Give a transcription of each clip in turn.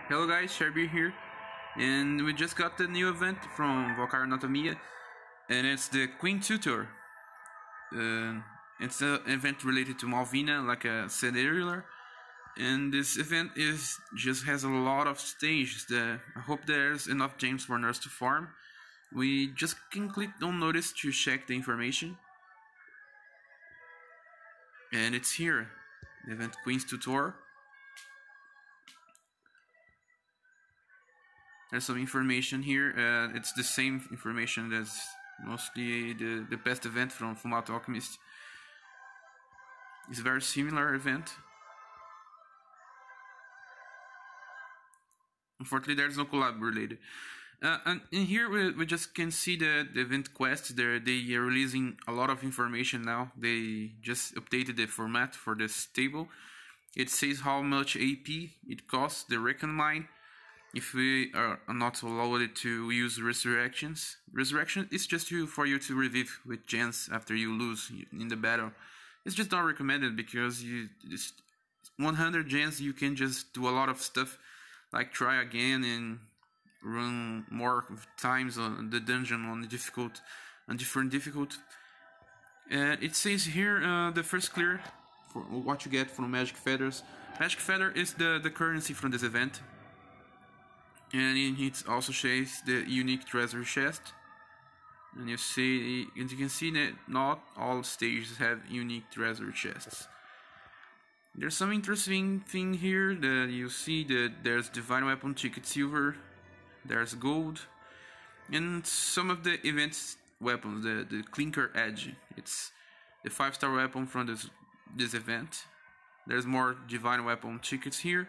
Hello guys, ScherBR here, and we just got the new event from Valkyrie Anatomia, and it's the Queen Tutor. It's an event related to Malvina, like I said earlier, and this event just has a lot of stages. I hope there's enough gems for us to farm. We just can click on notice to check the information, and it's here, the event Queen's Tutor. There's some information here. It's the same information as mostly the best event from Fullmetal Alchemist. It's a very similar event. Unfortunately, there's no collab related. And in here, we just can see the event quests. They are releasing a lot of information now. They just updated the format for this table. It says how much AP it costs, the Reckon line. If we are not allowed to use resurrections. Resurrection is just for you to revive with gems after you lose in the battle. It's just not recommended because 100 gems you can just do a lot of stuff, like try again and run more times on the dungeon on different difficult. It says here the first clear for what you get from Magic Feathers. Magic Feather is the currency from this event. And it also shows the unique treasure chest. And you can see that not all stages have unique treasure chests. There's some interesting thing here that you see that there's divine weapon ticket silver, there's gold, and some of the events weapons, the clinker edge. It's the 5-star weapon from this event. There's more divine weapon tickets here,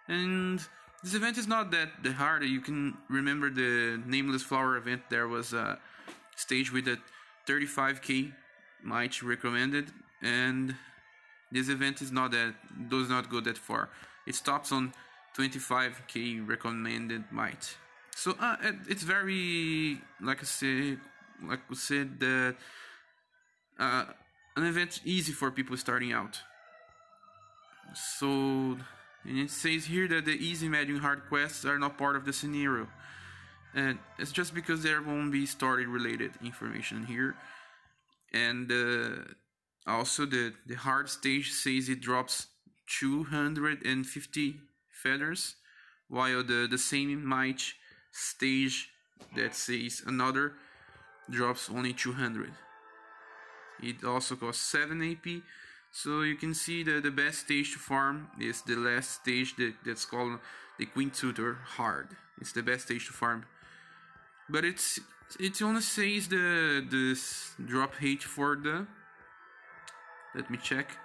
and this event is not that hard. You can remember the Nameless Flower event. There was a stage with a 35k might recommended, and this event does not go that far. It stops on 25k recommended might. So it's very, like we said, that an event easy for people starting out. So. And it says here that the easy, medium, hard quests are not part of the scenario. And it's just because there won't be story related information here. And also the hard stage says it drops 250 feathers, while the same might stage that says another drops only 200. It also costs 7 AP. So you can see that the best stage to farm is the last stage that's called the Queen Tutor Hard. It's the best stage to farm. But it only says this drop rate for the... Let me check.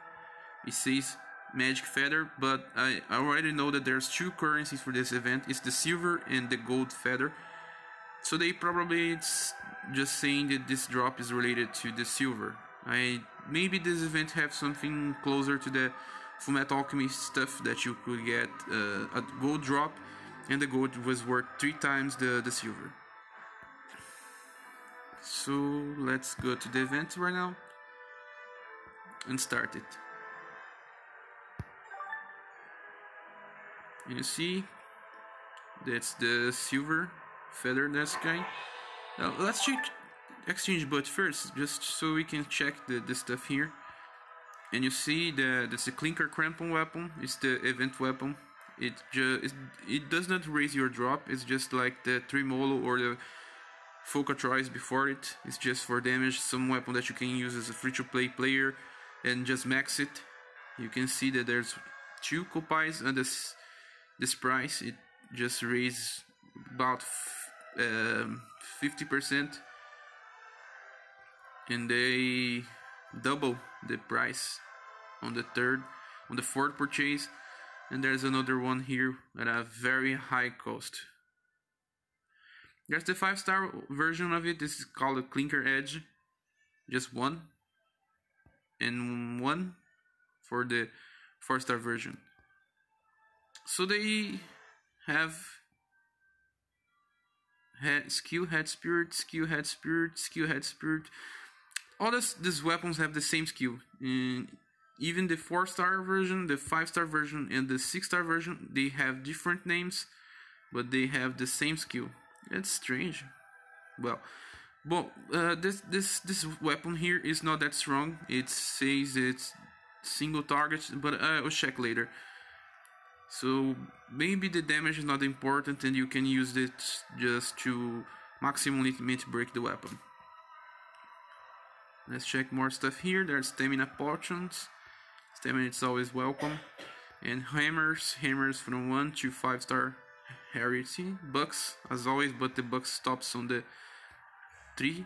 It says Magic Feather, but I already know that there's two currencies for this event. It's the silver and the gold feather. So they probably it's just saying that this drop is related to the silver. Maybe this event have something closer to the Fullmetal Alchemist stuff that you could get a gold drop, and the gold was worth 3 times the silver. So let's go to the event right now and start it. And you see that's the silver feather, this guy. Now let's check exchange bot first, just so we can check the stuff here. And you see that's the clinker crampon weapon. It's the event weapon. It does not raise your drop. It's just like the tremolo or the focatrice before it. It's just for damage. Some weapon that you can use as a free-to-play player and just max it. You can see that there's 2 copies and this price. It just raises about 50%. And they double the price on the fourth purchase. And there's another one here at a very high cost. There's the 5-star version of it. This is called a Clinker Edge. Just 1. And 1 for the 4-star version. So they have skill head spirit, skill head spirit, skill head spirit. All these weapons have the same skill. even the 4-star version, the 5-star version, and the 6-star version, they have different names, but they have the same skill. It's strange. Well, this weapon here is not that strong. It says it's single target, but I'll check later. So maybe the damage is not important, and you can use it just to maximally break the weapon. Let's check more stuff here. There's stamina potions. Stamina is always welcome. And hammers from 1 to 5-star rarity. Bucks as always, but the buck stops on the 3,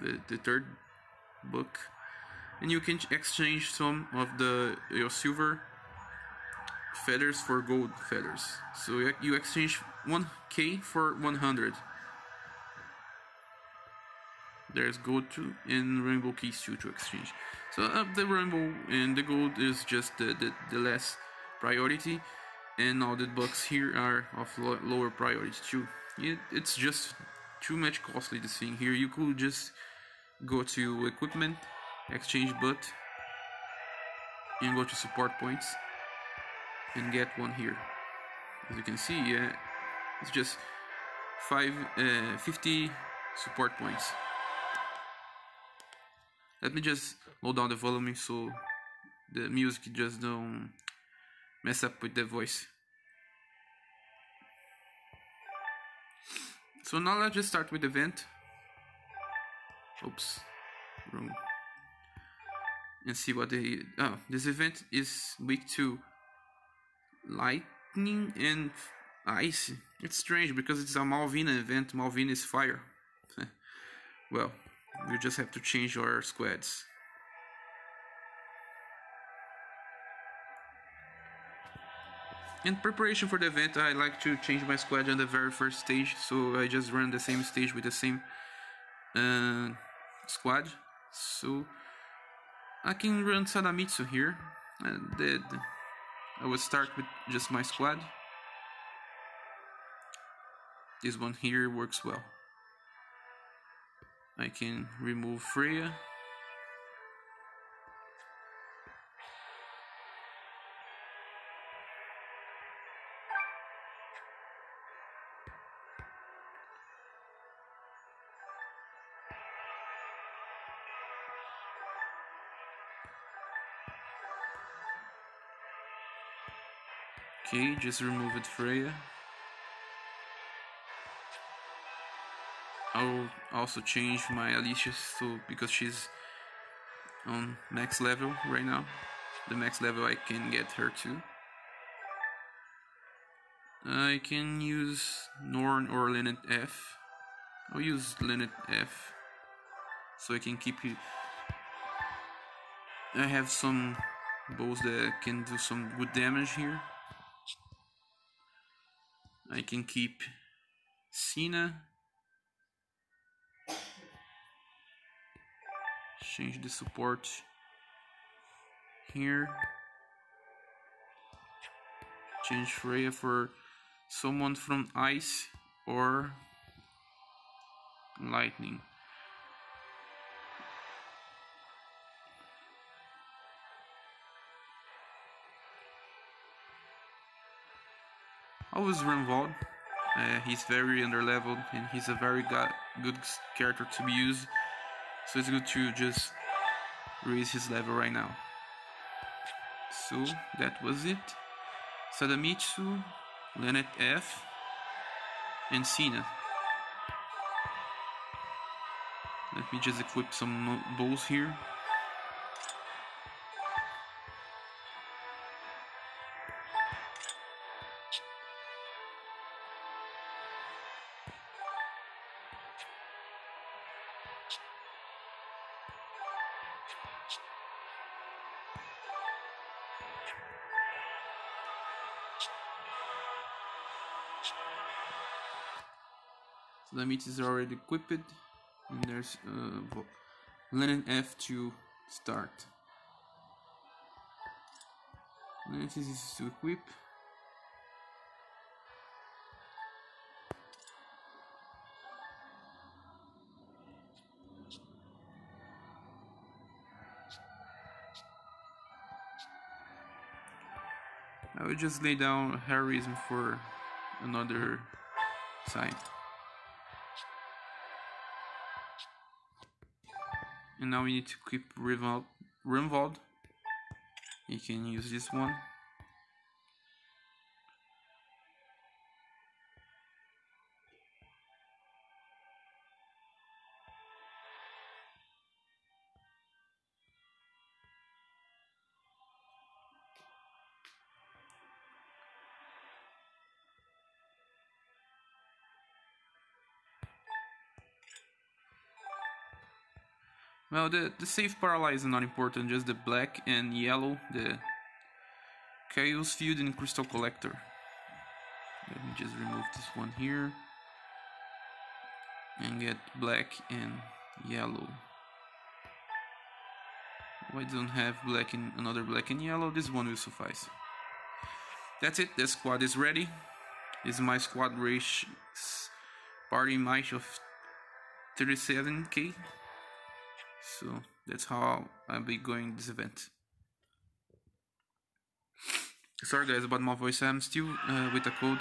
the third book. And you can exchange some of your silver feathers for gold feathers. So you exchange 1k for 100. There's gold too and rainbow keys too to exchange. So the rainbow and the gold is just the less priority, and all the bucks here are of lower priority too. It's just too much costly, this thing here. You could just go to equipment, exchange but, and go to support points and get one here. As you can see, it's just 50 support points. Let me just low down the volume so the music just don't mess up with the voice. So now let's just start with the event. Oops, wrong. And see what this event is weak to lightning and ice. It's strange because it's a Malvina event. Malvina is fire. Well, we just have to change our squads. In preparation for the event, I like to change my squad on the very first stage, so I just run the same stage with the same squad. So I can run Sadamitsu here, and I will start with just my squad. This one here works well. I can remove Freya. Okay, just remove it, Freya. I'll also change my Alicia because she's on max level right now. The max level I can get her to. I can use Norn or Lynette F. I'll use Lynette F so I can keep it. I have some bows that can do some good damage here. I can keep Cena. Change the support here. Change Freya for someone from ice or lightning. Always run Vald. He's very underleveled and he's a very good character to be used. So it's good to just raise his level right now. So that was it. Sadamitsu, Lynette F, and Cena. Let me just equip some bows here. So the meat is already equipped, and there's Linen F to start. Linen is to equip. I will just lay down heroism for another side. And now we need to keep Rumvald. You can use this one. Well, the safe paralyze is not important, just the black and yellow, the Chaos Field and Crystal Collector. Let me just remove this one here and get black and yellow. I don't have black and another black and yellow, this one will suffice. That's it, the squad is ready. This is my squad race party might of 37k. So that's how I'll be going this event. Sorry guys about my voice, I'm still with a cold.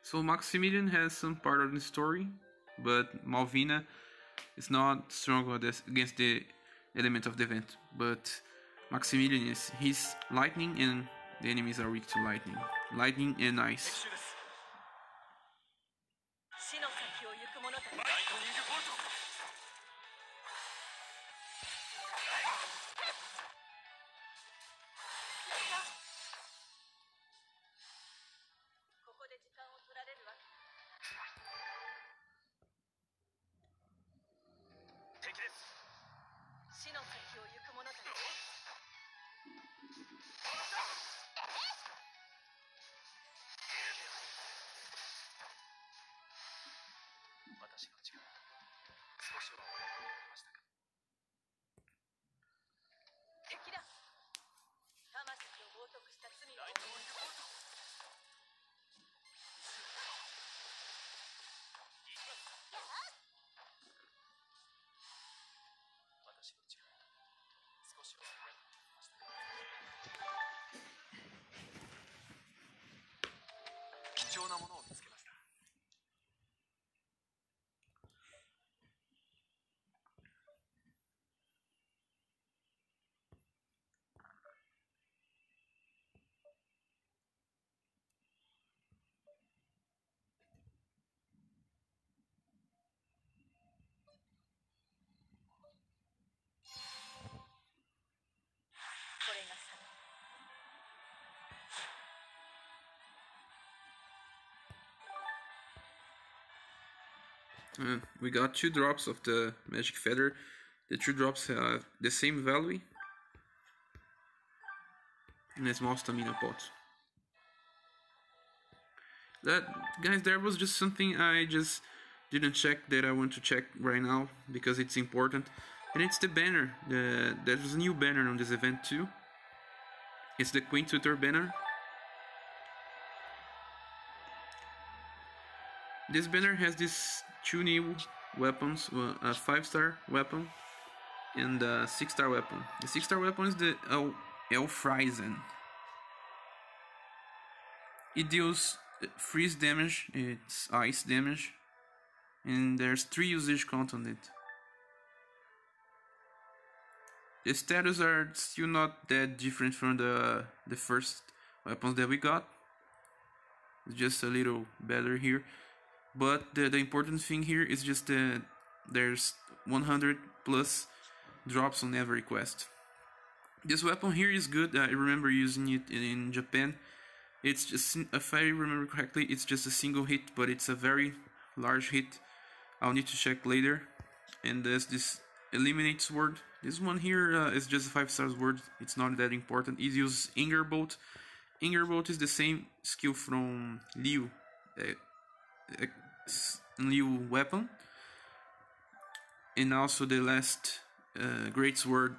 So Maximilian has some part of the story, but Malvina is not strong against the element of the event. But Maximilian is, he's lightning and the enemies are weak to lightning. Lightning and ice. We got 2 drops of the magic feather. The 2 drops have the same value and a small stamina pot. That, guys, there was just something I just didn't check that I want to check right now because it's important, and it's the banner. There's a new banner on this event too. It's the Queen Tutor banner. This banner has these 2 new weapons, a 5-star weapon And the 6-star weapon. The 6-star weapon is the Elfrizen. It deals freeze damage, it's ice damage, and there's 3 usage count on it. The status are still not that different from the first weapons that we got. It's just a little better here. But the important thing here is just that there's 100 plus drops on every quest. This weapon here is good. I remember using it in Japan. It's just, if I remember correctly, it's just a single hit, but it's a very large hit. I'll need to check later. And there's this Eliminate Sword. This one here is just a 5-star sword. It's not that important. It uses Anger Bolt. Anger Bolt is the same skill from Liu weapon. And also the last Great Sword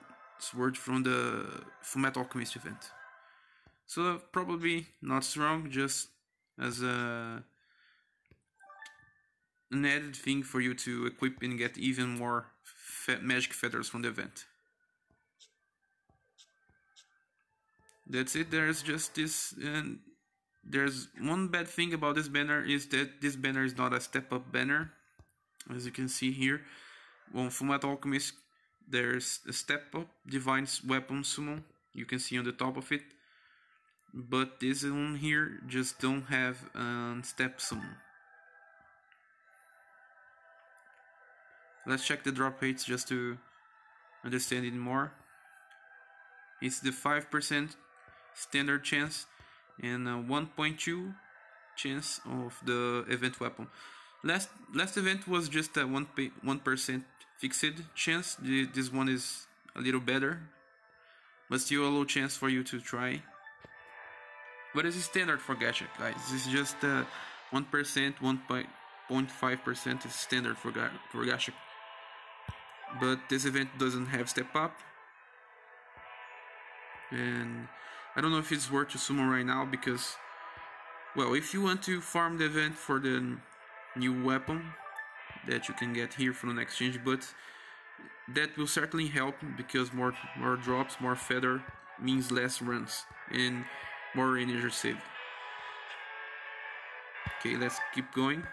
from the Fullmetal Alchemist event. So probably not strong, just as an added thing for you to equip and get even more magic feathers from the event. That's it. There's just this, and there's one bad thing about this banner is that this banner is not a step-up banner, as you can see here. On Fullmetal Alchemist, there's a step-up Divine Weapon Summon. You can see on the top of it. But this one here just don't have step summon. Let's check the drop rates just to understand it more. It's the 5% standard chance and 1.2 chance of the event weapon. Last event was just a 1% fixed chance. This one is a little better, but still a low chance for you to try. But it's standard for gacha, guys. This is just 1%, 1.5% is standard for gacha. But this event doesn't have step up. And I don't know if it's worth to summon right now because, well, if you want to farm the event for the new weapon that you can get here from an exchange, but that will certainly help because more drops, more feather means less runs and more energy saved. Okay, let's keep going.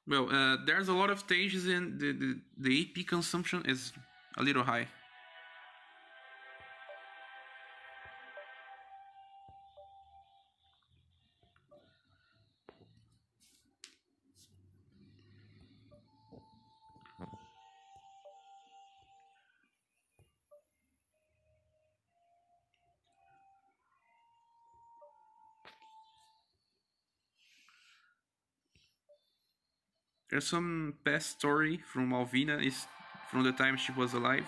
Well, there's a lot of stages and the AP consumption is a little high. There's some past story from Malvina is from the time she was alive.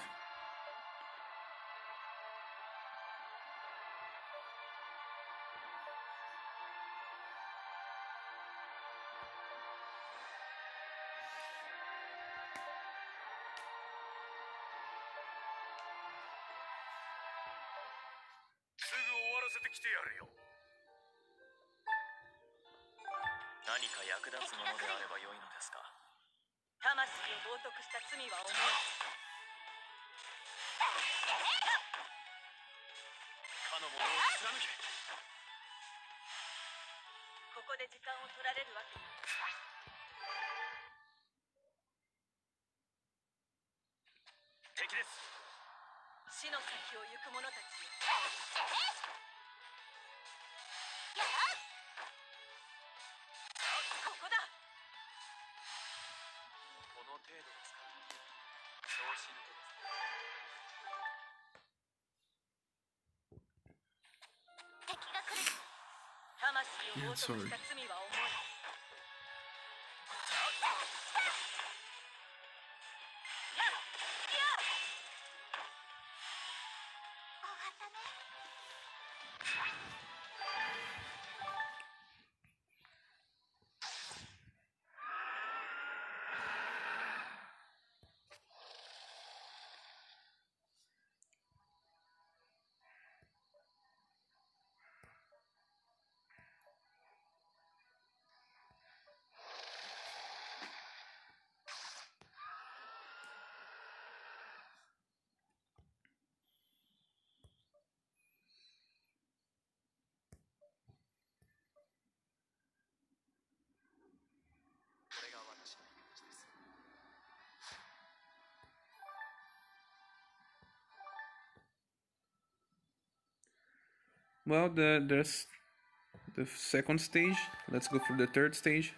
Yeah, sorry. Well, there's the second stage. Let's go for the third stage.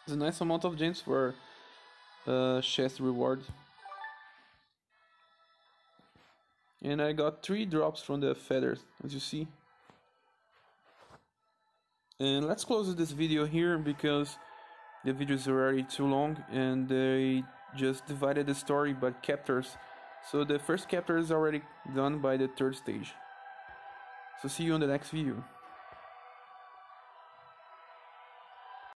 It's a nice amount of gems for chest reward. And I got 3 drops from the feathers, as you see. And let's close this video here because the video is already too long and they just divided the story by chapters. So the first chapter is already done by the third stage. So see you on the next video.